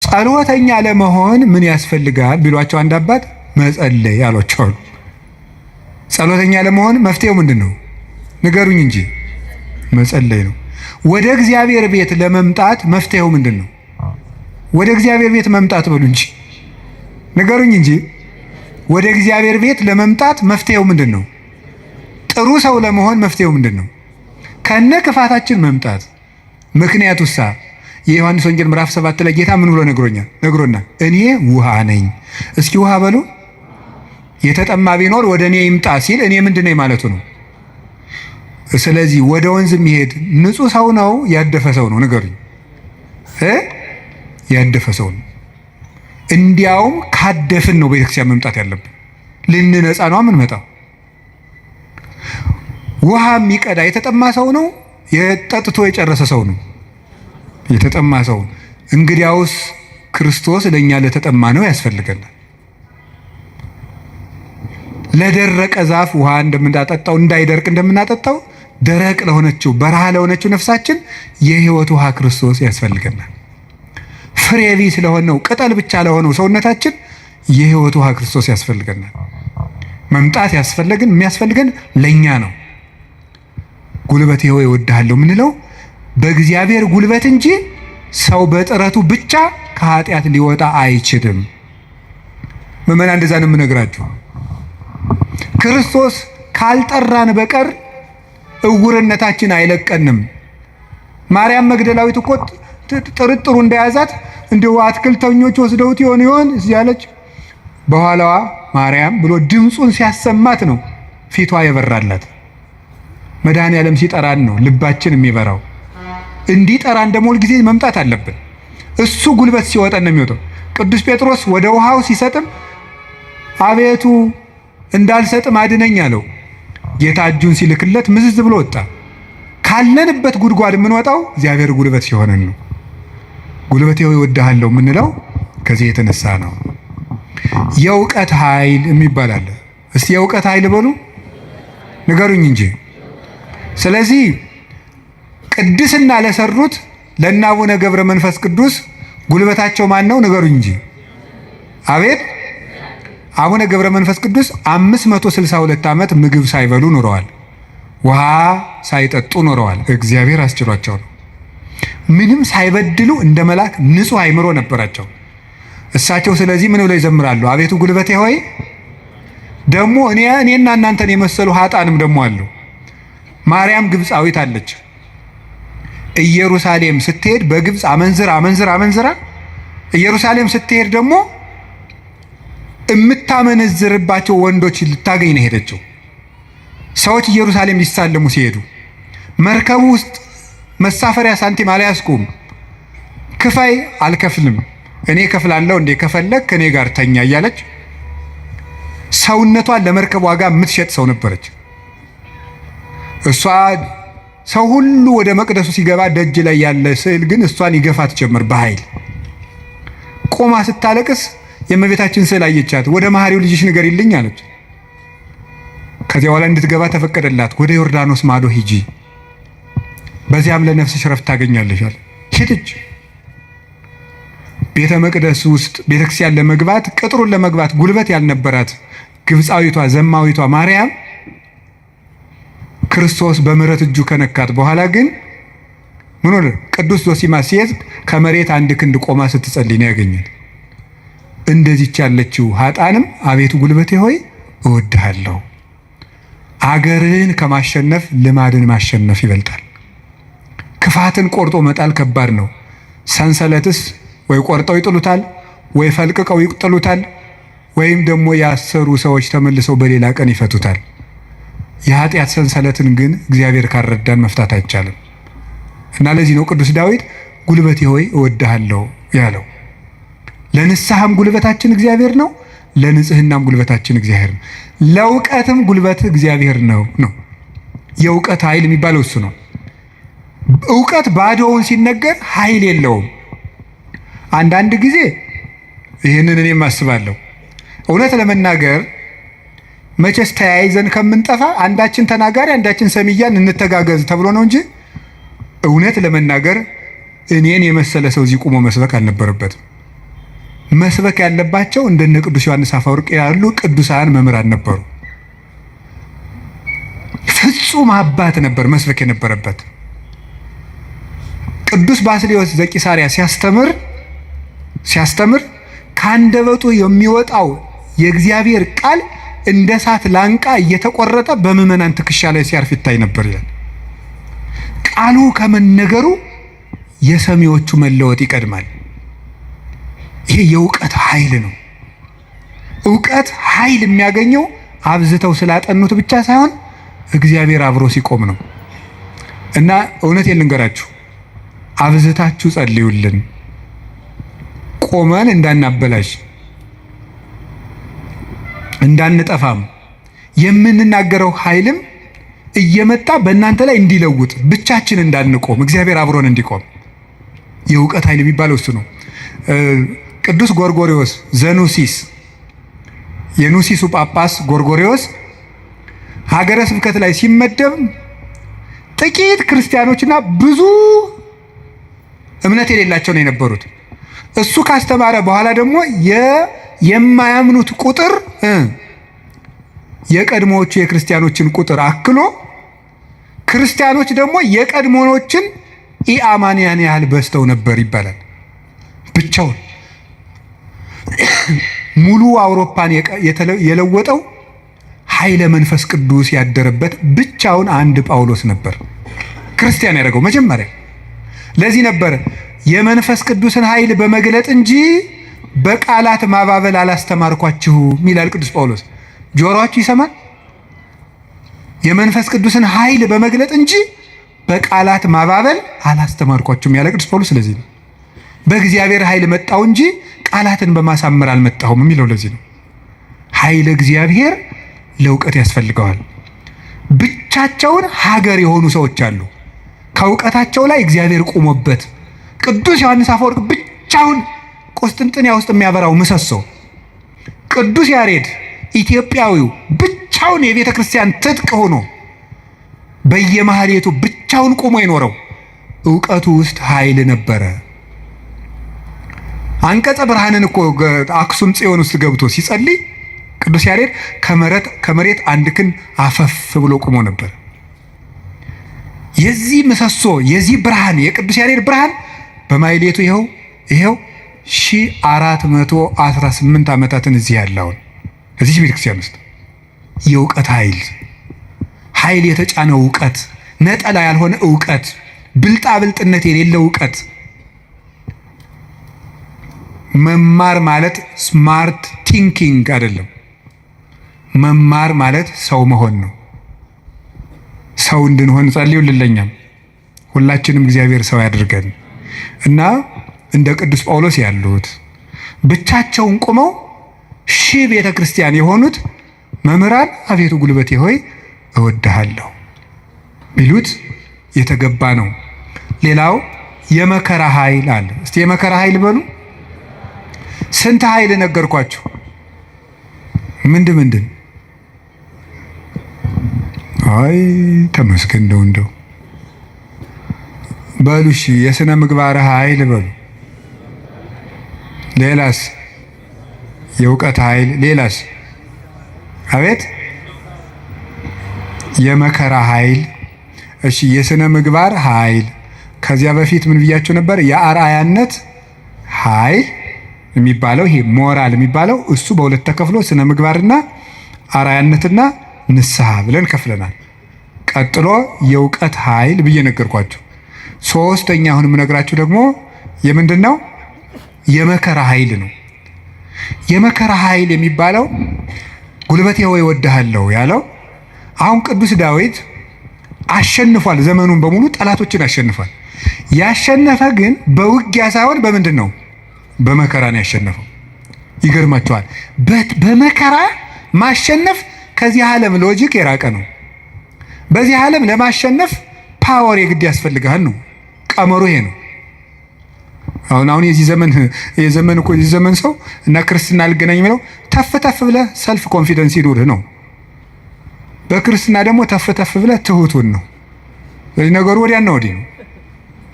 ጸሎተኛ ለመሆን ምን ያስፈልጋል ቢሏቸው አንድ አባት መጸለይ አሏቸው። ጸሎተኛ ለመሆን መፍትሄው ምንድን ነው? ንገሩኝ እንጂ መጸለይ ነው። ወደ እግዚአብሔር ቤት ለመምጣት መፍትሄው ምንድን ነው? ወደ እግዚአብሔር ቤት መምጣት በሉ እንጂ ንገሩኝ እንጂ ወደ እግዚአብሔር ቤት ለመምጣት መፍትሄው ምንድን ነው? ጥሩ ሰው ለመሆን መፍትሄው ምንድን ነው? ከነ ክፋታችን መምጣት። ምክንያቱሳ የዮሐንስ ወንጌል ምዕራፍ 7 ላይ ጌታ ምን ብሎ ነግሮናል? እኔ ውሃ ነኝ። እስኪ ውሃ በሉ። የተጠማ ቢኖር ወደ እኔ ይምጣ ሲል እኔ ምንድን ነኝ ማለቱ ነው። ስለዚህ ወደ ወንዝ የሚሄድ ንጹህ ሰው ነው ያደፈ ሰው ነው? ንገሩኝ። ያደፈ ሰው ነው። እንዲያውም ካደፍን ነው ቤተክርስቲያን መምጣት ያለብን። ልንነጻ ነው የምንመጣው። ውሃ የሚቀዳ የተጠማ ሰው ነው? የጠጥቶ የጨረሰ ሰው ነው? የተጠማ ሰው። እንግዲያውስ ክርስቶስ ለእኛ ለተጠማ ነው ያስፈልገናል። ለደረቀ ዛፍ ውሃ እንደምናጠጣው እንዳይደርቅ እንደምናጠጣው ደረቅ ለሆነችው በረሃ ለሆነችው ነፍሳችን የሕይወት ውሃ ክርስቶስ ያስፈልገናል። ፍሬ ቢስ ለሆነው ቅጠል ብቻ ለሆነው ሰውነታችን የሕይወት ውሃ ክርስቶስ ያስፈልገናል። መምጣት የሚያስፈልገን ለእኛ ነው። ጉልበቴ ሆይ እወድሃለሁ ምንለው በእግዚአብሔር ጉልበት እንጂ ሰው በጥረቱ ብቻ ከኃጢአት ሊወጣ አይችልም። ምዕመናን እንደዛ ነው የምነግራችሁ። ክርስቶስ ካልጠራን በቀር እውርነታችን አይለቀንም። ማርያም መግደላዊት እኮ ጥርጥሩ እንደያዛት እንደው አትክልተኞች ወስደውት ይሆን እያለች በኋላዋ ማርያም ብሎ ድምፁን ሲያሰማት ነው ፊቷ የበራላት። መድኃኔዓለም ሲጠራን ነው ልባችን የሚበራው። እንዲጠራን ደግሞ ሁልጊዜ መምጣት አለብን። እሱ ጉልበት ሲወጣን ነው የሚወጣው። ቅዱስ ጴጥሮስ ወደ ውሃው ሲሰጥም አቤቱ እንዳልሰጥም አድነኝ አለው። ጌታ እጁን ሲልክለት ምዝዝ ብሎ ወጣ። ካለንበት ጉድጓድ የምንወጣው እግዚአብሔር ጉልበት ሲሆነን ነው። ጉልበቴ ሆይ እወድሃለሁ የምንለው ከዚህ የተነሳ ነው። የእውቀት ኃይል የሚባል አለ። እስቲ የእውቀት ኃይል በሉ ንገሩኝ እንጂ። ስለዚህ ቅድስና ለሰሩት ለእነ አቡነ ገብረ መንፈስ ቅዱስ ጉልበታቸው ማን ነው? ንገሩኝ እንጂ። አቤት አቡነ ገብረ መንፈስ ቅዱስ 562 ዓመት ምግብ ሳይበሉ ኖረዋል። ውሃ ሳይጠጡ ኖረዋል። እግዚአብሔር አስችሏቸው ነው። ምንም ሳይበድሉ እንደ መልአክ ንጹሕ አእምሮ ነበራቸው እሳቸው። ስለዚህ ምን ብለው ይዘምራሉ? አቤቱ ጉልበቴ ሆይ። ደግሞ እኔና እናንተን የመሰሉ ኃጣንም ደግሞ አሉ። ማርያም ግብፃዊት አለች። ኢየሩሳሌም ስትሄድ በግብፅ አመንዝራ ኢየሩሳሌም ስትሄድ ደግሞ የምታመነዝርባቸው ወንዶች ልታገኝ ነው ሄደችው። ሰዎች ኢየሩሳሌም ሊሳለሙ ሲሄዱ መርከቡ ውስጥ መሳፈሪያ ሳንቲም አልያዝኩም፣ ክፈይ አልከፍልም፣ እኔ ከፍላለሁ እንዴ ከፈለግ ከኔ ጋር ተኛ እያለች ሰውነቷን ለመርከብ ዋጋ የምትሸጥ ሰው ነበረች። እሷ ሰው ሁሉ ወደ መቅደሱ ሲገባ ደጅ ላይ ያለ ስዕል ግን እሷን ይገፋት ጀመር በኃይል። ቆማ ስታለቅስ የእመቤታችን ስዕል አየቻት። ወደ መሐሪው ልጅሽ ንገሪልኝ አለች። ከዚያ በኋላ እንድትገባ ተፈቀደላት። ወደ ዮርዳኖስ ማዶ ሂጂ፣ በዚያም ለነፍስሽ ረፍት ታገኛለሽ አለ። ሄደች። ቤተ መቅደስ ውስጥ ቤተክርስቲያን ለመግባት ቅጥሩን ለመግባት ጉልበት ያልነበራት ግብፃዊቷ ዘማዊቷ ማርያም ክርስቶስ በምሕረት እጁ ከነካት በኋላ ግን ምን ሆነ? ቅዱስ ዞሲማስ ሲሄድ ከመሬት አንድ ክንድ ቆማ ስትጸልይ ነው ያገኛል። እንደዚች ያለችው ኃጣንም አቤቱ ጉልበቴ ሆይ እወድሃለሁ። አገርን ከማሸነፍ ልማድን ማሸነፍ ይበልጣል። ክፋትን ቆርጦ መጣል ከባድ ነው። ሰንሰለትስ ወይ ቆርጠው ይጥሉታል፣ ወይ ፈልቅቀው ይጥሉታል፣ ወይም ደግሞ ያሰሩ ሰዎች ተመልሰው በሌላ ቀን ይፈቱታል። የኃጢአት ሰንሰለትን ግን እግዚአብሔር ካረዳን መፍታት አይቻልም። እና ለዚህ ነው ቅዱስ ዳዊት ጉልበቴ ሆይ እወድሃለሁ ያለው። ለንስሐም ጉልበታችን እግዚአብሔር ነው፣ ለንጽህናም ጉልበታችን እግዚአብሔር ነው፣ ለእውቀትም ጉልበት እግዚአብሔር ነው። የእውቀት ኃይል የሚባለው እሱ ነው። እውቀት ባዶውን ሲነገር ኃይል የለውም። አንዳንድ ጊዜ ይህንን እኔም አስባለሁ። እውነት ለመናገር መቼስ ተያይዘን ከምንጠፋ አንዳችን ተናጋሪ አንዳችን ሰሚያን እንተጋገዝ ተብሎ ነው እንጂ እውነት ለመናገር እኔን የመሰለ ሰው እዚህ ቁሞ መስበክ አልነበረበትም። መስበክ ያለባቸው እንደነ ቅዱስ ዮሐንስ አፈወርቅ ያሉ ቅዱሳን መምህራን ነበሩ። ፍጹም አባት ነበር መስበክ የነበረበት። ቅዱስ ባስልዮስ ዘቂሳርያ ሲያስተምር ከአንደበቱ የሚወጣው የእግዚአብሔር ቃል እንደ እሳት ላንቃ እየተቆረጠ በምዕመናን ትከሻ ላይ ሲያርፍ ይታይ ነበር ይላል። ቃሉ ከመነገሩ የሰሚዎቹ መለወጥ ይቀድማል። ይሄ የእውቀት ኃይል ነው። እውቀት ኃይል የሚያገኘው አብዝተው ስላጠኑት ብቻ ሳይሆን እግዚአብሔር አብሮ ሲቆም ነው። እና እውነቴን ልንገራችሁ፣ አብዝታችሁ ጸልዩልን፣ ቆመን እንዳናበላሽ እንዳንጠፋም፣ የምንናገረው ኃይልም እየመጣ በእናንተ ላይ እንዲለውጥ፣ ብቻችን እንዳንቆም፣ እግዚአብሔር አብሮን እንዲቆም የእውቀት ኃይል የሚባለው እሱ ነው። ቅዱስ ጎርጎሪዎስ ዘኑሲስ የኑሲሱ ጳጳስ ጎርጎሪዎስ ሀገረ ስብከት ላይ ሲመደብ ጥቂት ክርስቲያኖችና ብዙ እምነት የሌላቸው ነው የነበሩት። እሱ ካስተማረ በኋላ ደግሞ የማያምኑት ቁጥር የቀድሞዎቹ የክርስቲያኖችን ቁጥር አክሎ ክርስቲያኖች ደግሞ የቀድሞዎችን ኢአማንያን ያህል በዝተው ነበር ይባላል። ብቻውን ሙሉ አውሮፓን የለወጠው ኃይለ መንፈስ ቅዱስ ያደረበት ብቻውን አንድ ጳውሎስ ነበር ክርስቲያን ያደረገው መጀመሪያ። ለዚህ ነበር የመንፈስ ቅዱስን ኃይል በመግለጥ እንጂ በቃላት ማባበል አላስተማርኳችሁም ይላል ቅዱስ ጳውሎስ። ጆሮአችሁ ይሰማል? የመንፈስ ቅዱስን ኃይል በመግለጥ እንጂ በቃላት ማባበል አላስተማርኳችሁም ያለ ቅዱስ ጳውሎስ ለዚህ ነው። በእግዚአብሔር ኃይል መጣው እንጂ ቃላትን በማሳመር አልመጣሁም የሚለው ለዚህ ነው። ኃይለ እግዚአብሔር ለእውቀት ያስፈልገዋል። ብቻቸውን ሀገር የሆኑ ሰዎች አሉ፣ ከእውቀታቸው ላይ እግዚአብሔር ቆሞበት። ቅዱስ ዮሐንስ አፈወርቅ ብቻውን ቁስጥንጥንያ ውስጥ የሚያበራው ምሰሶ፣ ቅዱስ ያሬድ ኢትዮጵያዊው ብቻውን የቤተ ክርስቲያን ትጥቅ ሆኖ በየማህሌቱ ብቻውን ቆሞ የኖረው እውቀቱ ውስጥ ኃይል ነበረ። አንቀጸ ብርሃንን እኮ አክሱም ጽዮን ውስጥ ገብቶ ሲጸልይ ቅዱስ ያሬድ ከመሬት አንድ ክንድ አፈፍ ብሎ ቆሞ ነበር። የዚህ ምሰሶ የዚህ ብርሃን የቅዱስ ያሬድ ብርሃን በማህሌቱ ይኸው 1418 ዓመታትን እዚህ ያለውን እዚህ ቤተክርስቲያን ውስጥ የእውቀት ኃይል የተጫነው እውቀት፣ ነጠላ ያልሆነ እውቀት፣ ብልጣብልጥነት የሌለው እውቀት። መማር ማለት ስማርት ቲንኪንግ አይደለም። መማር ማለት ሰው መሆን ነው። ሰው እንድንሆን ጸልዩልኝ። ሁላችንም እግዚአብሔር ሰው ያድርገን እና እንደ ቅዱስ ጳውሎስ ያሉት ብቻቸውን ቆመው ሺህ ቤተ ክርስቲያን የሆኑት መምህራን አቤቱ ጉልበቴ ሆይ እወድሃለሁ ቢሉት የተገባ ነው። ሌላው የመከራ ኃይል አለ። እስቲ የመከራ ኃይል በሉ። ስንት ኃይል ነገርኳችሁ? ምንድን አይ ተመስገን እንደው በሉ። እሺ የሥነ ምግባር ኃይል በሉ። ሌላስ? የእውቀት ኃይል። ሌላስ? አቤት የመከራ ኃይል። እሺ የሥነ ምግባር ኃይል። ከዚያ በፊት ምን ብያችሁ ነበር? የአርአያነት ኃይል የሚባለው ይሄ ሞራል የሚባለው እሱ በሁለት ተከፍሎ ስነ ምግባርና አርአያነትና ንስሐ ብለን ከፍለናል። ቀጥሎ የእውቀት ኃይል ብዬ ነገርኳችሁ። ሶስተኛ አሁን የምነግራችሁ ደግሞ የምንድን ነው? የመከራ ኃይል ነው። የመከራ ኃይል የሚባለው ጉልበቴ ሆይ እወድሃለሁ ያለው አሁን ቅዱስ ዳዊት አሸንፏል። ዘመኑን በሙሉ ጠላቶችን አሸንፏል። ያሸነፈ ግን በውጊያ ሳይሆን በምንድን ነው? በመከራ ነው ያሸነፈው። ይገርማችኋል። በመከራ ማሸነፍ ከዚህ ዓለም ሎጂክ የራቀ ነው። በዚህ ዓለም ለማሸነፍ ፓወር የግድ ያስፈልጋል ነው ቀመሩ። ይሄ ነው። አሁን የዚህ ዘመን ሰው እና ክርስትና ልገናኝ የሚለው ተፍ ብለህ ሰልፍ ኮንፊደንስ ይኑርህ ነው። በክርስትና ደግሞ ተፍ ብለህ ትሁቱን ነው። ስለዚህ ነገሩ ወዲያና ወዲህ ነው።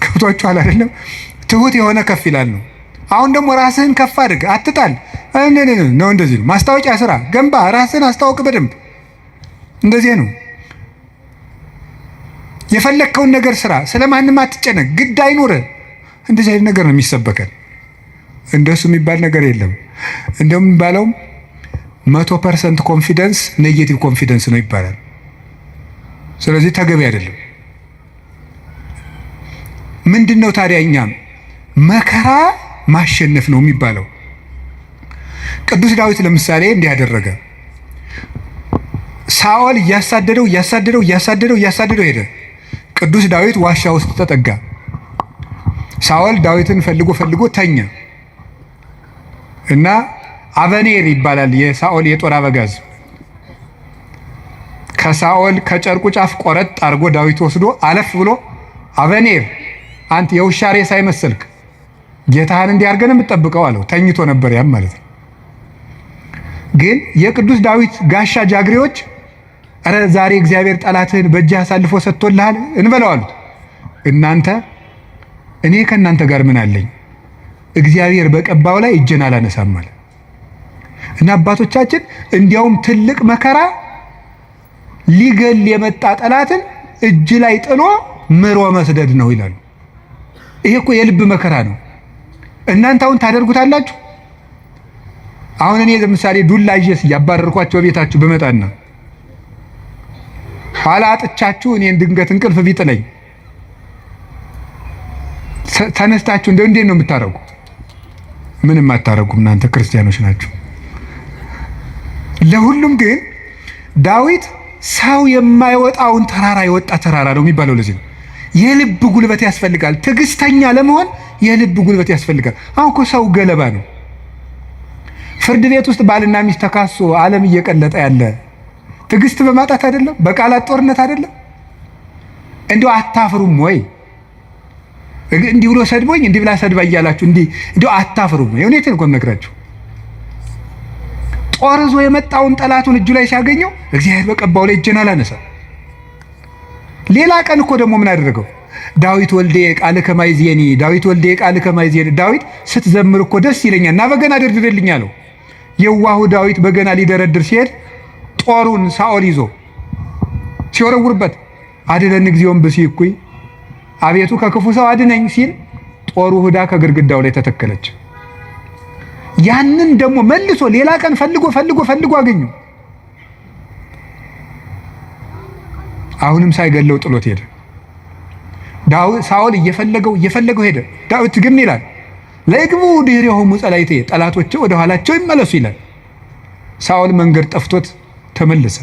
ከብቷችኋል አይደለም? ትሁት የሆነ ከፍ ይላል ነው። አሁን ደግሞ ራስህን ከፍ አድርግ፣ አትጣል ነው። እንደዚህ ነው። ማስታወቂያ ስራ፣ ገንባ፣ ራስህን አስታውቅ በደንብ። እንደዚህ ነው። የፈለግከውን ነገር ስራ፣ ስለማንም አትጨነቅ፣ ግድ አይኖርህ። እንደዚህ አይነት ነገር ነው የሚሰበከን። እንደሱ የሚባል ነገር የለም። እንደውም የሚባለው 100% ኮንፊደንስ ኔጌቲቭ ኮንፊደንስ ነው ይባላል። ስለዚህ ተገቢ አይደለም። ምንድን ነው ታዲያ? እኛም መከራ ማሸነፍ ነው የሚባለው። ቅዱስ ዳዊት ለምሳሌ እንዲህ ያደረገ፣ ሳኦል እያሳደደው ሄደ። ቅዱስ ዳዊት ዋሻ ውስጥ ተጠጋ። ሳኦል ዳዊትን ፈልጎ ተኛ እና አበኔር ይባላል የሳኦል የጦር አበጋዝ ከሳኦል ከጨርቁ ጫፍ ቆረጥ አድርጎ ዳዊት ወስዶ አለፍ ብሎ አበኔር አንተ የውሻ ሬሳ አይመስልክ ጌታህን እንዲያርገን የምትጠብቀው አለው። ተኝቶ ነበር ያም ማለት ነው። ግን የቅዱስ ዳዊት ጋሻ ጃግሬዎች አረ ዛሬ እግዚአብሔር ጠላትህን በእጅህ አሳልፎ ሰጥቶልሃል እንበለው አሉት። እናንተ እኔ ከእናንተ ጋር ምን አለኝ? እግዚአብሔር በቀባው ላይ እጄን አላነሳም ማለት እና አባቶቻችን እንዲያውም ትልቅ መከራ ሊገል የመጣ ጠላትን እጅ ላይ ጥሎ ምሮ መስደድ ነው ይላሉ። ይሄ እኮ የልብ መከራ ነው። እናንተ አሁን ታደርጉታላችሁ? አሁን እኔ ለምሳሌ ዱላ ይዤስ ያባረርኳቸው ቤታችሁ በመጣና ኋላ አጥቻችሁ እኔን ድንገት እንቅልፍ ቢጥለኝ ተነስታችሁ እንዴት ነው የምታረጉ? ምንም አታረጉም። እናንተ ክርስቲያኖች ናችሁ። ለሁሉም ግን ዳዊት ሰው የማይወጣውን ተራራ የወጣ ተራራ ነው የሚባለው። ለዚህ ነው የልብ ጉልበት ያስፈልጋል። ትዕግስተኛ ለመሆን የልብ ጉልበት ያስፈልጋል። አሁን እኮ ሰው ገለባ ነው። ፍርድ ቤት ውስጥ ባልና ሚስት ተካሶ ዓለም እየቀለጠ ያለ ትዕግስት በማጣት አይደለም? በቃላት ጦርነት አይደለም? እንዲሁ አታፍሩም ወይ? እንዲህ ብሎ ሰድቦኝ እንዲህ ብላ ሰድባ እያላችሁ እንዲሁ አታፍሩም ወይ? እውነቴን እኮ የምነግራችሁ። ጦር ይዞ የመጣውን ጠላቱን እጁ ላይ ሲያገኘው እግዚአብሔር በቀባው ላይ እጄን አላነሳም። ሌላ ቀን እኮ ደግሞ ምን አደረገው? ዳዊት ወልዴ ቃልከ ማይዜኒ፣ ዳዊት ወልዴ ቃልከ ማይዜኒ። ዳዊት ስትዘምር እኮ ደስ ይለኛል እና በገና ደርድርልኝ አለው። የዋሁ ዳዊት በገና ሊደረድር ሲሄድ ጦሩን ሳኦል ይዞ ሲወረውርበት አድነን እግዚኦን ብእሲኩይ፣ አቤቱ ከክፉ ሰው አድነኝ ሲል ጦሩ ሁዳ ከግድግዳው ላይ ተተከለች። ያንን ደግሞ መልሶ ሌላ ቀን ፈልጎ አገኘው። አሁንም ሳይገለው ጥሎት ሄደ። ሳኦል እየፈለገው ሄደ። ዳዊት ግን ይላል ለግቡ ድህሬሆሙ ጸላይቴ፣ ጠላቶቼ ወደ ኋላቸው ይመለሱ ይላል። ሳኦል መንገድ ጠፍቶት ተመለሰ።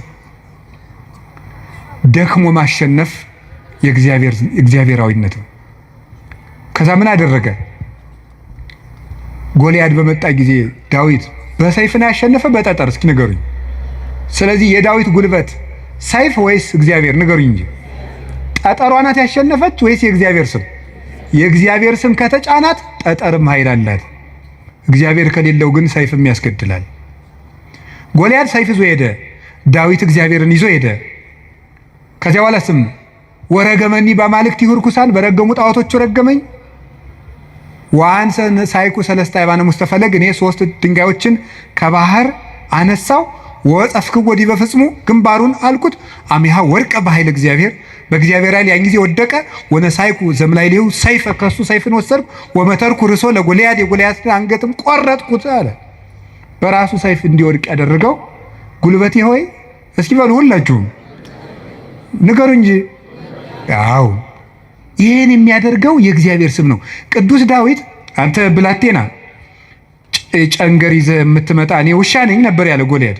ደክሞ ማሸነፍ የእግዚአብሔራዊነት ነው። ከዛ ምን አደረገ? ጎልያድ በመጣ ጊዜ ዳዊት በሰይፍ ነው ያሸነፈ በጠጠር? እስኪ ንገሩኝ። ስለዚህ የዳዊት ጉልበት ሰይፍ ወይስ እግዚአብሔር? ንገሩኝ እንጂ። ጠጠሯ ናት ያሸነፈች ወይስ የእግዚአብሔር ስም? የእግዚአብሔር ስም ከተጫናት ጠጠርም ኃይል አላት። እግዚአብሔር ከሌለው ግን ሰይፍም ያስገድላል። ጎልያድ ሰይፍ ይዞ ሄደ፣ ዳዊት እግዚአብሔርን ይዞ ሄደ። ከዚያ በኋላ ስም ወረገመኒ በአማልክት ይሁርኩሳን፣ በረገሙ ጣዖቶቹ ረገመኝ። ዋንሰ ሳይኩ ሰለስተ አይባነ ሙስተፈለግ፣ እኔ 3 ድንጋዮችን ከባህር አነሳው። ወጸፍክዎ ዲበ ፍጽሙ፣ ግንባሩን አልኩት። አሚሃ ወርቀ በኃይል እግዚአብሔር፣ በእግዚአብሔር ኃይል ያን ጊዜ ወደቀ። ወነሳይኩ ዘምላይሌሁ ሰይፈ፣ ከሱ ሰይፍን ወሰድኩ። ወመተርኩ ርሶ ለጎልያድ፣ የጎልያድን አንገትም ቆረጥኩት አለ። በራሱ ሰይፍ እንዲወድቅ ያደረገው ጉልበቴ ሆይ እስኪ በሉ ሁላችሁም ንገሩ እንጂ። አዎ ይህን የሚያደርገው የእግዚአብሔር ስም ነው። ቅዱስ ዳዊት አንተ ብላቴና ጨንገር ይዘህ የምትመጣ እኔ ውሻ ነኝ ነበር ያለ ጎልያድ።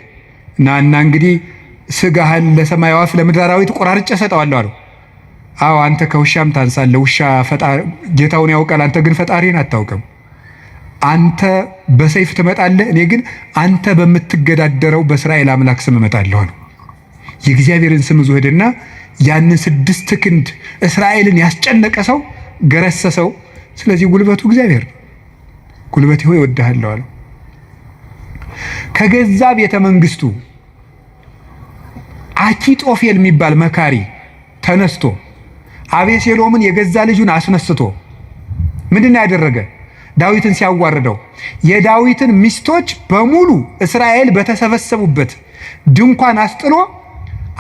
እና እንግዲህ ስጋህን ለሰማይ ወፍ ለምድር አራዊት ቆራርጬ ሰጠዋለሁ አለው። አዎ አንተ ከውሻም ታንሳለህ። ውሻ ጌታውን ያውቃል፣ አንተ ግን ፈጣሪን አታውቅም። አንተ በሰይፍ ትመጣለህ፣ እኔ ግን አንተ በምትገዳደረው በእስራኤል አምላክ ስም እመጣለሁ አለው። የእግዚአብሔርን ስም ይዞ ሄደና ያንን 6 ክንድ እስራኤልን ያስጨነቀ ሰው ገረሰሰው። ስለዚህ ጉልበቱ እግዚአብሔር። ጉልበቴ ሆይ እወድሃለሁ አለው። ከገዛ ቤተ መንግስቱ አኪጦፌል የሚባል መካሪ ተነስቶ አቤሴሎምን የገዛ ልጁን አስነስቶ ምንድን ያደረገ? ዳዊትን ሲያዋርደው የዳዊትን ሚስቶች በሙሉ እስራኤል በተሰበሰቡበት ድንኳን አስጥሎ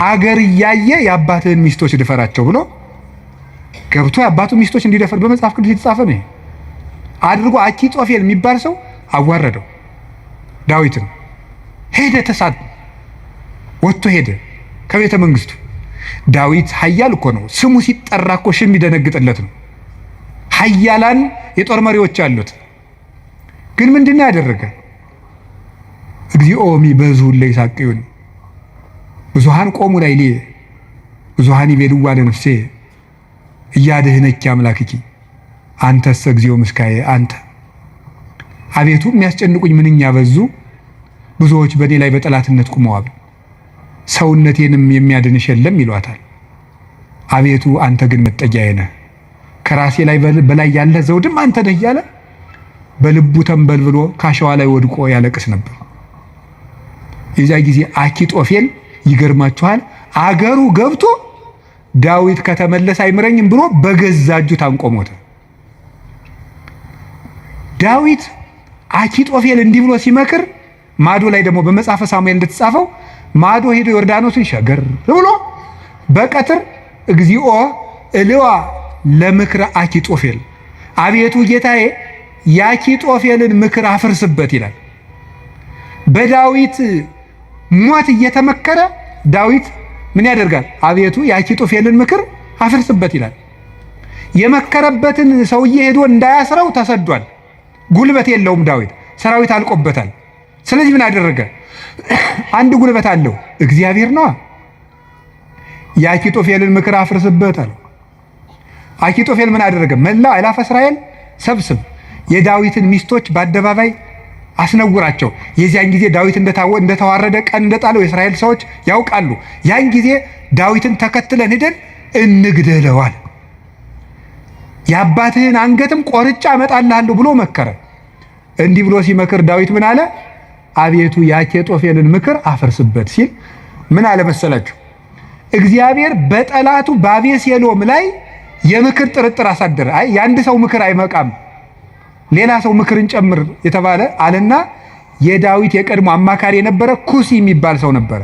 አገር እያየ የአባትህን ሚስቶች ድፈራቸው ብሎ ገብቶ የአባቱ ሚስቶች እንዲደፈር በመጽሐፍ ቅዱስ የተጻፈ ነው አድርጎ አኪጦፌል የሚባል ሰው አዋረደው ዳዊትን። ሄደ ተሳድ ወጥቶ ሄደ ከቤተ መንግስቱ። ዳዊት ኃያል እኮ ነው። ስሙ ሲጠራ እኮ ሽም ይደነግጥለት ነው። ኃያላን የጦር መሪዎች አሉት። ግን ምንድነው ያደረገ? እግዚኦ ሚበዙ ለይሳቅዩን ብዙሃን ቆሙ ላይ ሊ ብዙሃን ይቤልዋ ለነፍሴ እያድህነኪ አምላክኪ አንተሰ እግዚኦ ምስካዬ አንተ። አቤቱ የሚያስጨንቁኝ ምንኛ በዙ፣ ብዙዎች በእኔ ላይ በጠላትነት ቆመዋል፣ ሰውነቴንም የሚያድንሽ የለም ይሏታል። አቤቱ አንተ ግን መጠጊያዬ ነህ፣ ከራሴ ላይ በላይ ያለ ዘውድም አንተ ነህ እያለ በልቡ ተንበልብሎ ካሸዋ ላይ ወድቆ ያለቅስ ነበር። የዛ ጊዜ አኪጦፌል ይገርማችኋል አገሩ ገብቶ ዳዊት ከተመለሰ አይምረኝም ብሎ በገዛ እጁ ታንቆ ሞተ። ዳዊት አኪጦፌል እንዲህ ብሎ ሲመክር ማዶ ላይ ደግሞ በመጽሐፈ ሳሙኤል እንደተጻፈው ማዶ ሄዶ ዮርዳኖስን ሸገር ብሎ በቀትር እግዚኦ እልዋ ለምክረ አኪጦፌል አቤቱ ጌታዬ የአኪጦፌልን ምክር አፍርስበት ይላል። በዳዊት ሞት እየተመከረ ዳዊት ምን ያደርጋል? አቤቱ የአኪጦፌልን ምክር አፍርስበት ይላል። የመከረበትን ሰውዬ ሄዶ እንዳያስረው ተሰዷል። ጉልበት የለውም ዳዊት፣ ሰራዊት አልቆበታል። ስለዚህ ምን አደረገ? አንድ ጉልበት አለው እግዚአብሔር ነው። የአኪጦፌልን ምክር አፍርስበት አለ። አኪጦፌል ምን አደረገ? መላው አእላፈ እስራኤል ሰብስብ፣ የዳዊትን ሚስቶች በአደባባይ አስነውራቸው። የዚያን ጊዜ ዳዊት እንደተዋረደ ቀን እንደጣለው የእስራኤል ሰዎች ያውቃሉ። ያን ጊዜ ዳዊትን ተከትለን ሄደን እንግደለዋል፣ የአባትህን አንገትም ቆርጬ አመጣልሃለሁ ብሎ መከረ። እንዲህ ብሎ ሲመክር ዳዊት ምን አለ? አቤቱ የአኪጦፌልን ምክር አፍርስበት ሲል ምን አለ መሰላችሁ? እግዚአብሔር በጠላቱ በአቤሴሎም ላይ የምክር ጥርጥር አሳደረ። አይ የአንድ ሰው ምክር አይመቃም፣ ሌላ ሰው ምክርን ጨምር የተባለ አለና የዳዊት የቀድሞ አማካሪ የነበረ ኩሲ የሚባል ሰው ነበረ።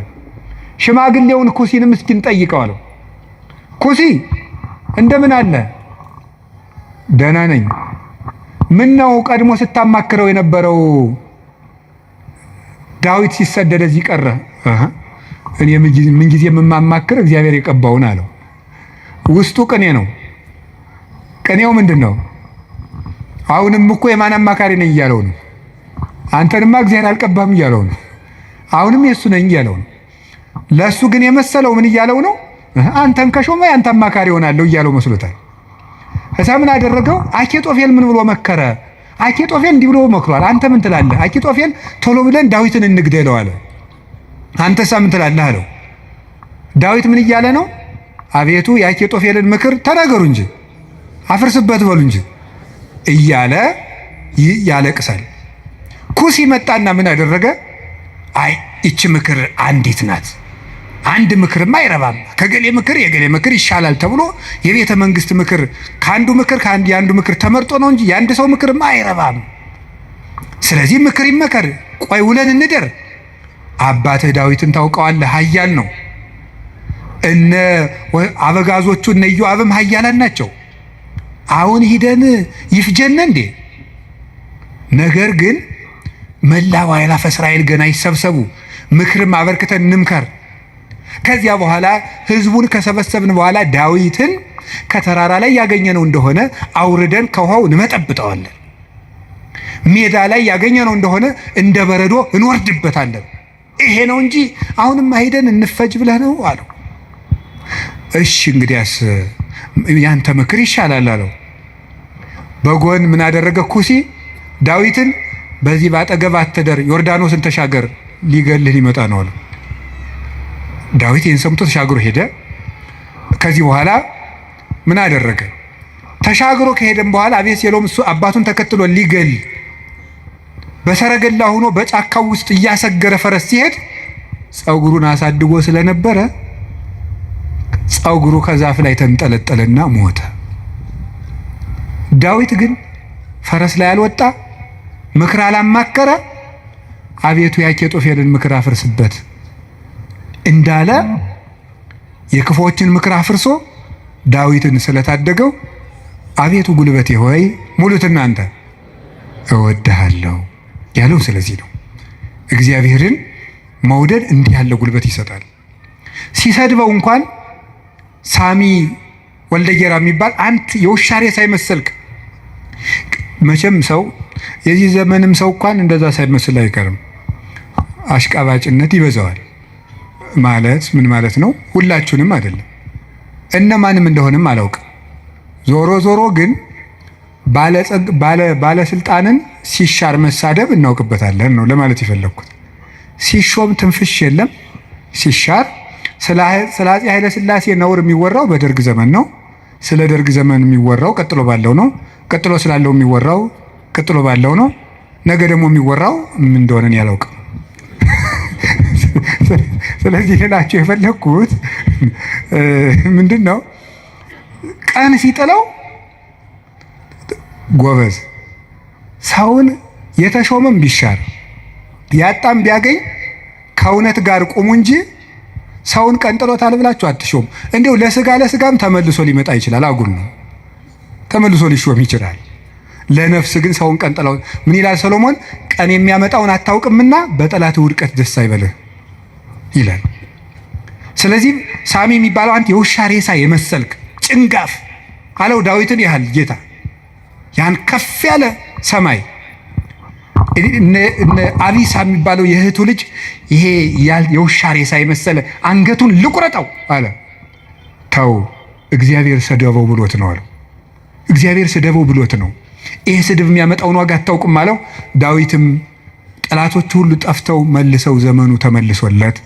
ሽማግሌውን ኩሲንም እስኪን ጠይቀው አለው። ኩሲ እንደምን አለ? ደህና ነኝ። ምን ነው ቀድሞ ስታማክረው የነበረው ዳዊት ሲሰደድ እዚህ ቀረ? እኔ ምን ጊዜ የማማክር እግዚአብሔር የቀባውን አለው። ውስጡ ቅኔ ነው። ቅኔው ምንድን ነው? አሁንም እኮ የማን አማካሪ ነኝ እያለው ነው። አንተንማ እግዚአብሔር አልቀባም እያለው ነው። አሁንም የእሱ ነኝ እያለው ነው። ለእሱ ግን የመሰለው ምን እያለው ነው? አንተን ከሾመ ያንተ አማካሪ ሆናለሁ እያለው መስሎታል። እዛ ምን አደረገው? አኪጦፌል ምን ብሎ መከረ? አኪጦፌል እንዲህ ብሎ መክሯል። አንተ ምን ትላለህ? አኪጦፌል ቶሎ ብለን ዳዊትን እንግደለው አለ። አንተሳ ምን ትላለህ አለው። ዳዊት ምን እያለ ነው? አቤቱ የአኪጦፌልን ምክር ተናገሩ እንጂ አፍርስበት በሉ እንጂ እያለ ያለቅሳል። ኩሲ መጣና ምን አደረገ? አይ እቺ ምክር አንዲት ናት፣ አንድ ምክርማ አይረባም፣ ከገሌ ምክር የገሌ ምክር ይሻላል ተብሎ የቤተ መንግስት ምክር የአንዱ ምክር ተመርጦ ነው እንጂ የአንድ ሰው ምክርማ አይረባም። ስለዚህ ምክር ይመከር፣ ቆይ ውለን እንደር። አባትህ ዳዊትን ታውቀዋለህ፣ ኃያል ነው። እነ አበጋዞቹ እነ ኢዮአብም ኃያላን ናቸው። አሁን ሂደን ይፍጀን እንዴ? ነገር ግን መላው አእላፈ እስራኤል ገና ይሰብሰቡ፣ ምክርም አበርክተን እንምከር። ከዚያ በኋላ ህዝቡን ከሰበሰብን በኋላ ዳዊትን ከተራራ ላይ ያገኘነው እንደሆነ አውርደን ከውሃው እንመጠብጠዋለን፣ ሜዳ ላይ ያገኘነው እንደሆነ እንደ በረዶ እንወርድበታለን። ይሄ ነው እንጂ አሁንም ሂደን እንፈጅ ብለህ ነው አለው። እሺ እንግዲያስ ያንተ ምክር ይሻላል አለው። በጎን ምን አደረገ? ኩሲ ዳዊትን በዚህ ባጠገብ አትደር፣ ዮርዳኖስን ተሻገር፣ ሊገልህ ሊመጣ ነው አለው። ዳዊት ይህን ሰምቶ ተሻግሮ ሄደ። ከዚህ በኋላ ምን አደረገ? ተሻግሮ ከሄደም በኋላ አቤሴሎም እሱ አባቱን ተከትሎ ሊገል በሰረገላ ሆኖ በጫካው ውስጥ እያሰገረ ፈረስ ሲሄድ ፀጉሩን አሳድጎ ስለነበረ ፀጉሩ ከዛፍ ላይ ተንጠለጠለና ሞተ። ዳዊት ግን ፈረስ ላይ አልወጣ፣ ምክር አላማከረ፣ አቤቱ የአኪጦፌልን ምክር አፍርስበት እንዳለ የክፉዎችን ምክር አፍርሶ ዳዊትን ስለታደገው አቤቱ ጉልበቴ ሆይ ሙሉት እናንተ እወድሃለሁ ያለው ስለዚህ ነው። እግዚአብሔርን መውደድ እንዲህ ያለ ጉልበት ይሰጣል። ሲሰድበው እንኳን ሳሚ ወልደ ጌራ የሚባል አንተ የውሻ ሬሳ ሳይመስልክ፣ መቼም ሰው የዚህ ዘመንም ሰው እንኳን እንደዛ ሳይመስል አይቀርም። አሽቃባጭነት ይበዛዋል። ማለት ምን ማለት ነው? ሁላችሁንም አይደለም፣ እነማንም እንደሆነም አላውቅም። ዞሮ ዞሮ ግን ባለስልጣንን ሲሻር መሳደብ እናውቅበታለን ነው ለማለት የፈለግኩት። ሲሾም ትንፍሽ የለም፣ ሲሻር ስለ አፄ ኃይለ ሥላሴ ነውር የሚወራው በደርግ ዘመን ነው። ስለ ደርግ ዘመን የሚወራው ቀጥሎ ባለው ነው። ቀጥሎ ስላለው የሚወራው ቀጥሎ ባለው ነው። ነገ ደግሞ የሚወራው ምን እንደሆነ ያላውቅም። ስለዚህ ልላችሁ የፈለግኩት ምንድን ነው? ቀን ሲጥለው ጎበዝ ሰውን የተሾመም ቢሻር ያጣም ቢያገኝ ከእውነት ጋር ቁሙ እንጂ ሰውን ቀንጥሎታል ብላችሁ አትሾም። እንዲሁ ለስጋም ተመልሶ ሊመጣ ይችላል። አጉል ነው፣ ተመልሶ ሊሾም ይችላል። ለነፍስ ግን ሰውን ቀንጥለው ምን ይላል ሰሎሞን? ቀን የሚያመጣውን አታውቅምና በጠላት ውድቀት ደስ አይበልህ ይላል። ስለዚህ ሳሚ የሚባለው አንተ የውሻ ሬሳ የመሰልክ ጭንጋፍ አለው ዳዊትን ያህል ጌታ ያን ከፍ ያለ ሰማይ አቢሳ የሚባለው የእህቱ ልጅ ይሄ የውሻ ሬሳ የመሰለ አንገቱን ልቁረጠው አለ። ተው እግዚአብሔር ሰደበው ብሎት ነው አለ። እግዚአብሔር ሰደበው ብሎት ነው። ይሄ ስድብ የሚያመጣውን ዋጋ አታውቅም አለው። ዳዊትም ጠላቶቹ ሁሉ ጠፍተው መልሰው ዘመኑ ተመልሶለት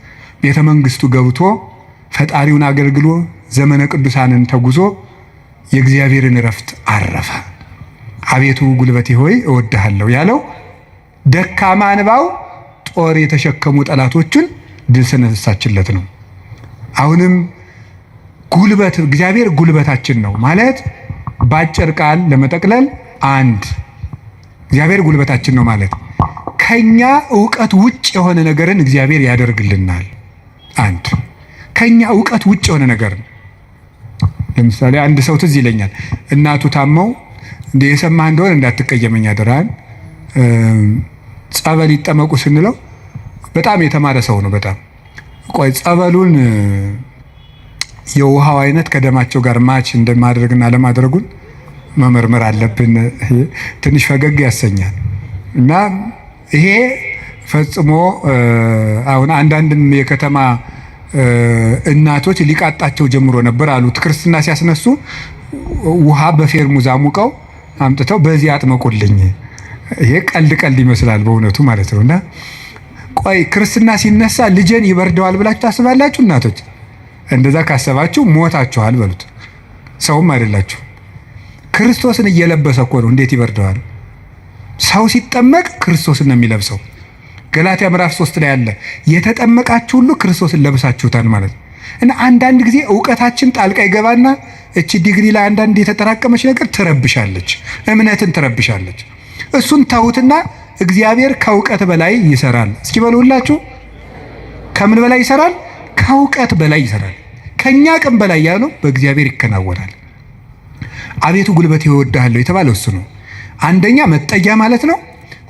ቤተ መንግስቱ ገብቶ ፈጣሪውን አገልግሎ ዘመነ ቅዱሳንን ተጉዞ የእግዚአብሔርን እረፍት አረፈ። አቤቱ ጉልበቴ ሆይ እወድሃለሁ ያለው ደካማ እንባው ጦር የተሸከሙ ጠላቶችን ድል ስለነሳችለት ነው። አሁንም ጉልበት እግዚአብሔር ጉልበታችን ነው ማለት ባጭር ቃል ለመጠቅለል አንድ እግዚአብሔር ጉልበታችን ነው ማለት ከኛ ዕውቀት ውጭ የሆነ ነገርን እግዚአብሔር ያደርግልናል። አንድ ከኛ ዕውቀት ውጭ የሆነ ነገር ነው። ለምሳሌ አንድ ሰው ትዝ ይለኛል፣ እናቱ ታመው እንደ የሰማህ እንደሆነ እንዳትቀየመኝ አደራን ጸበል ይጠመቁ ስንለው በጣም የተማረ ሰው ነው። በጣም ቆይ ጸበሉን የውሃው አይነት ከደማቸው ጋር ማች እንደማድረግና ለማድረጉን መመርመር አለብን። ትንሽ ፈገግ ያሰኛል። እና ይሄ ፈጽሞ አሁን አንዳንድም የከተማ እናቶች ሊቃጣቸው ጀምሮ ነበር አሉት። ክርስትና ሲያስነሱ ውሃ በፌርሙዝ አሙቀው አምጥተው በዚህ አጥመቁልኝ። ይሄ ቀልድ ይመስላል በእውነቱ ማለት ነው። እና ቆይ ክርስትና ሲነሳ ልጄን ይበርደዋል ብላችሁ ታስባላችሁ? እናቶች እንደዛ ካሰባችሁ ሞታችኋል በሉት። ሰውም አይደላችሁ። ክርስቶስን እየለበሰ እኮ ነው። እንዴት ይበርደዋል? ሰው ሲጠመቅ ክርስቶስን ነው የሚለብሰው። ገላትያ ምዕራፍ 3 ላይ ያለ የተጠመቃችሁ ሁሉ ክርስቶስን ለብሳችሁታል ማለት ነው። እና አንዳንድ ጊዜ ዕውቀታችን ጣልቃ ይገባና እቺ ዲግሪ ላይ አንዳንድ የተጠራቀመች ነገር ትረብሻለች፣ እምነትን ትረብሻለች። እሱን ተውትና እግዚአብሔር ከእውቀት በላይ ይሰራል። እስኪ በሉ ሁላችሁ፣ ከምን በላይ ይሰራል? ከእውቀት በላይ ይሰራል። ከኛ አቅም በላይ ያለው በእግዚአብሔር ይከናወናል። አቤቱ ጉልበቴ እወድሃለሁ የተባለው እሱ ነው። አንደኛ መጠጊያ ማለት ነው።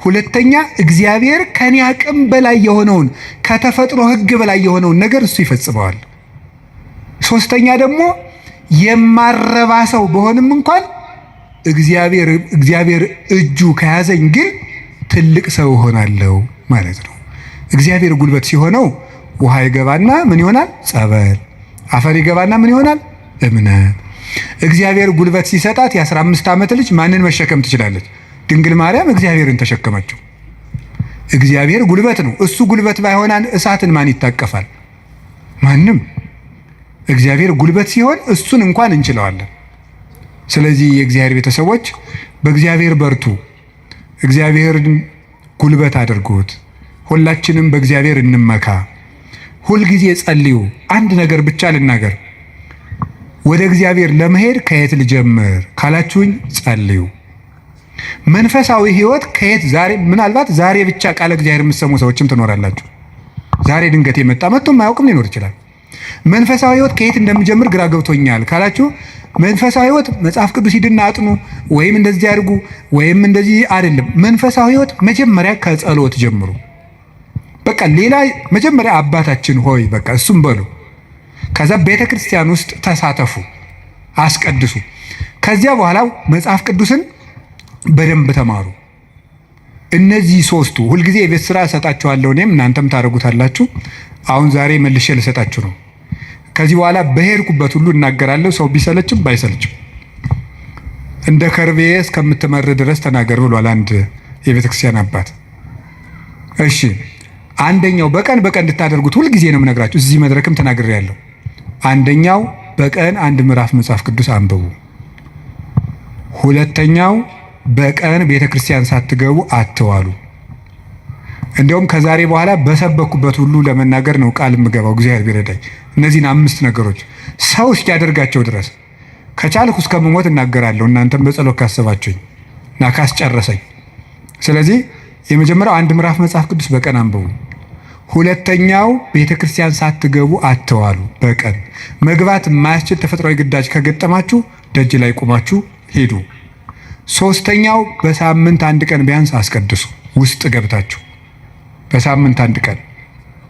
ሁለተኛ እግዚአብሔር ከኔ አቅም በላይ የሆነውን ከተፈጥሮ ሕግ በላይ የሆነውን ነገር እሱ ይፈጽመዋል። ሶስተኛ ደግሞ የማረባ ሰው በሆንም እንኳን እግዚአብሔር እጁ ከያዘኝ ግን ትልቅ ሰው እሆናለሁ ማለት ነው። እግዚአብሔር ጉልበት ሲሆነው ውሃ ይገባና ምን ይሆናል? ጸበል። አፈር ይገባና ምን ይሆናል? እምነት። እግዚአብሔር ጉልበት ሲሰጣት የ15 ዓመት ልጅ ማንን መሸከም ትችላለች? ድንግል ማርያም እግዚአብሔርን ተሸከመችው። እግዚአብሔር ጉልበት ነው። እሱ ጉልበት ባይሆናን እሳትን ማን ይታቀፋል? ማንም። እግዚአብሔር ጉልበት ሲሆን እሱን እንኳን እንችለዋለን። ስለዚህ የእግዚአብሔር ቤተሰቦች በእግዚአብሔር በርቱ፣ እግዚአብሔርን ጉልበት አድርጉት። ሁላችንም በእግዚአብሔር እንመካ። ሁልጊዜ ጸልዩ። አንድ ነገር ብቻ ልናገር፣ ወደ እግዚአብሔር ለመሄድ ከየት ልጀምር ካላችሁኝ ጸልዩ። መንፈሳዊ ህይወት ከየት ዛሬ ምናልባት ዛሬ ብቻ ቃለ እግዚአብሔር የምትሰሙ ሰዎችም ትኖራላችሁ። ዛሬ ድንገት የመጣ መጥቶም ማያውቅም ሊኖር ይችላል። መንፈሳዊ ህይወት ከየት እንደሚጀምር ግራ ገብቶኛል ካላችሁ መንፈሳዊ ህይወት መጽሐፍ ቅዱስ ሂድና አጥኑ ወይም እንደዚህ አድርጉ ወይም እንደዚህ አይደለም። መንፈሳዊ ህይወት መጀመሪያ ከጸሎት ጀምሩ። በቃ ሌላ መጀመሪያ አባታችን ሆይ በቃ እሱም በሉ። ከዛ ቤተ ክርስቲያን ውስጥ ተሳተፉ፣ አስቀድሱ። ከዚያ በኋላ መጽሐፍ ቅዱስን በደንብ ተማሩ። እነዚህ ሶስቱ ሁልጊዜ የቤት ስራ እሰጣችኋለሁ፣ እኔም እናንተም ታደርጉታላችሁ። አሁን ዛሬ መልሼ ልሰጣችሁ ነው። ከዚህ በኋላ በሄድኩበት ሁሉ እናገራለሁ፣ ሰው ቢሰለችም ባይሰለችም። እንደ ከርቤ እስከምትመር ድረስ ተናገር ብሏል አንድ የቤተ ክርስቲያን አባት። እሺ አንደኛው በቀን እንድታደርጉት ሁልጊዜ ነው የምነግራችሁ። እዚህ መድረክም ተናግሬያለሁ። አንደኛው በቀን አንድ ምዕራፍ መጽሐፍ ቅዱስ አንብቡ። ሁለተኛው በቀን ቤተ ክርስቲያን ሳትገቡ አትዋሉ። እንዲያውም ከዛሬ በኋላ በሰበኩበት ሁሉ ለመናገር ነው ቃል የምገባው እግዚአብሔር ቢረዳኝ። እነዚህን 5 ነገሮች ሰው እስኪያደርጋቸው ድረስ ከቻልኩ እስከምሞት እናገራለሁ፣ እናንተም በጸሎት ካሰባችሁኝ እና ካስጨረሰኝ። ስለዚህ የመጀመሪያው አንድ ምዕራፍ መጽሐፍ ቅዱስ በቀን አንብቡ። ሁለተኛው ቤተ ክርስቲያን ሳትገቡ አትዋሉ። በቀን መግባት የማያስችል ተፈጥሯዊ ግዳጅ ከገጠማችሁ ደጅ ላይ ቁማችሁ ሄዱ። ሶስተኛው በሳምንት አንድ ቀን ቢያንስ አስቀድሱ። ውስጥ ገብታችሁ በሳምንት አንድ ቀን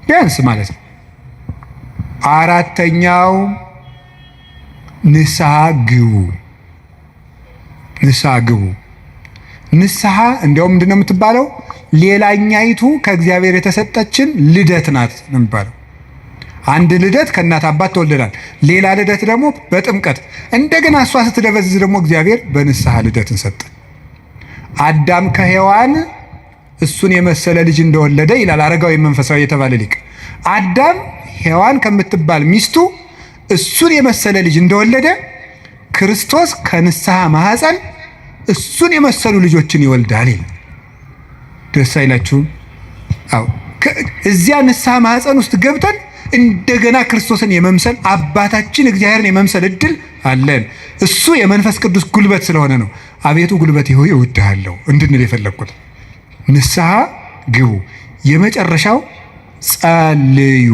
ቢያንስ ማለት ነው። አራተኛው ንስሐ ግቡ። ንስሐ ግቡ። ንስሐ እንዲያውም ምንድን ነው የምትባለው? ሌላኛይቱ ከእግዚአብሔር የተሰጠችን ልደት ናት ነው የሚባለው። አንድ ልደት ከእናት አባት ተወልደናል። ሌላ ልደት ደግሞ በጥምቀት እንደገና እሷ ስትደበዝዝ ደግሞ እግዚአብሔር በንስሐ ልደትን ሰጠ። አዳም ከሔዋን እሱን የመሰለ ልጅ እንደወለደ ይላል አረጋዊ መንፈሳዊ የተባለ ሊቅ። አዳም ሔዋን ከምትባል ሚስቱ እሱን የመሰለ ልጅ እንደወለደ ክርስቶስ ከንስሐ ማህፀን እሱን የመሰሉ ልጆችን ይወልዳል። ደስ አይላችሁም? አዎ፣ እዚያ ንስሐ ማህፀን ውስጥ ገብተን እንደገና ክርስቶስን የመምሰል አባታችን እግዚአብሔርን የመምሰል እድል አለን። እሱ የመንፈስ ቅዱስ ጉልበት ስለሆነ ነው አቤቱ ጉልበቴ ሆይ እወድሃለሁ እንድንል የፈለግኩት። ንስሐ ግቡ። የመጨረሻው ጸልዩ።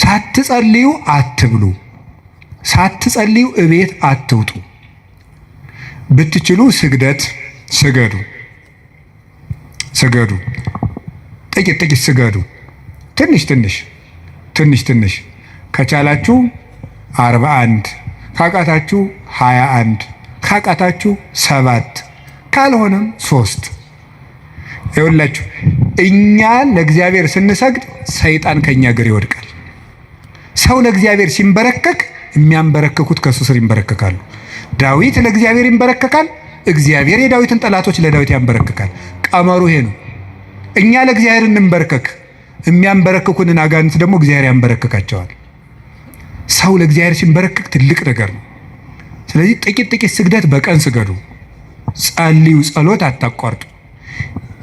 ሳትጸልዩ አትብሉ። ሳትጸልዩ እቤት አትውጡ። ብትችሉ ስግደት ስገዱ። ጥቂት ስገዱ። ትንሽ ከቻላችሁ 41 ካቃታችሁ 21 ካቃታችሁ 7 ካልሆነም 3። ይኸውላችሁ እኛ ለእግዚአብሔር ስንሰግድ ሰይጣን ከኛ እግር ይወድቃል። ሰው ለእግዚአብሔር ሲንበረከክ የሚያንበረከኩት ከሱ ስር ይንበረከካሉ። ዳዊት ለእግዚአብሔር ይንበረከካል፣ እግዚአብሔር የዳዊትን ጠላቶች ለዳዊት ያንበረክካል። ቀመሩ ይሄ ነው። እኛ ለእግዚአብሔር እንንበረከክ፣ የሚያንበረክኩንን አጋንንት ደግሞ እግዚአብሔር ያንበረክካቸዋል። ሰው ለእግዚአብሔር ሲንበረከክ ትልቅ ነገር ነው። ስለዚህ ጥቂት ስግደት በቀን ስገዱ። ጸልዩ። ጸሎት አታቋርጡ።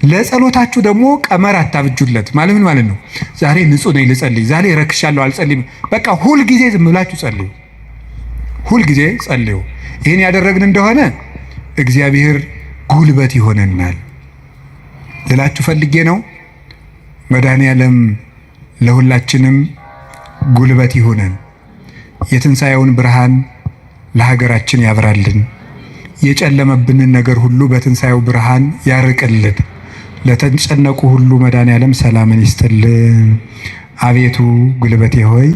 ለጸሎታችሁ ደግሞ ቀመር አታብጁለት። ማለት ምን ማለት ነው? ዛሬ ንጹህ ነኝ ልጸልይ፣ ዛሬ ረክሻለሁ አልጸልይም። በቃ ሁልጊዜ ዝም ብላችሁ ጸልዩ። ሁልጊዜ ጸልዩ። ይህን ያደረግን እንደሆነ እግዚአብሔር ጉልበት ይሆነናል ልላችሁ ፈልጌ ነው። መድኃኔዓለም ለሁላችንም ጉልበት ይሆነን። የትንሣኤውን ብርሃን ለሀገራችን ያብራልን። የጨለመብንን ነገር ሁሉ በትንሣኤው ብርሃን ያርቅልን። ለተጨነቁ ሁሉ መድኃኔዓለም ሰላምን ይስጥልን። አቤቱ ጉልበቴ ሆይ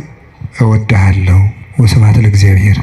እወድሃለሁ። ወስብሐት ለእግዚአብሔር።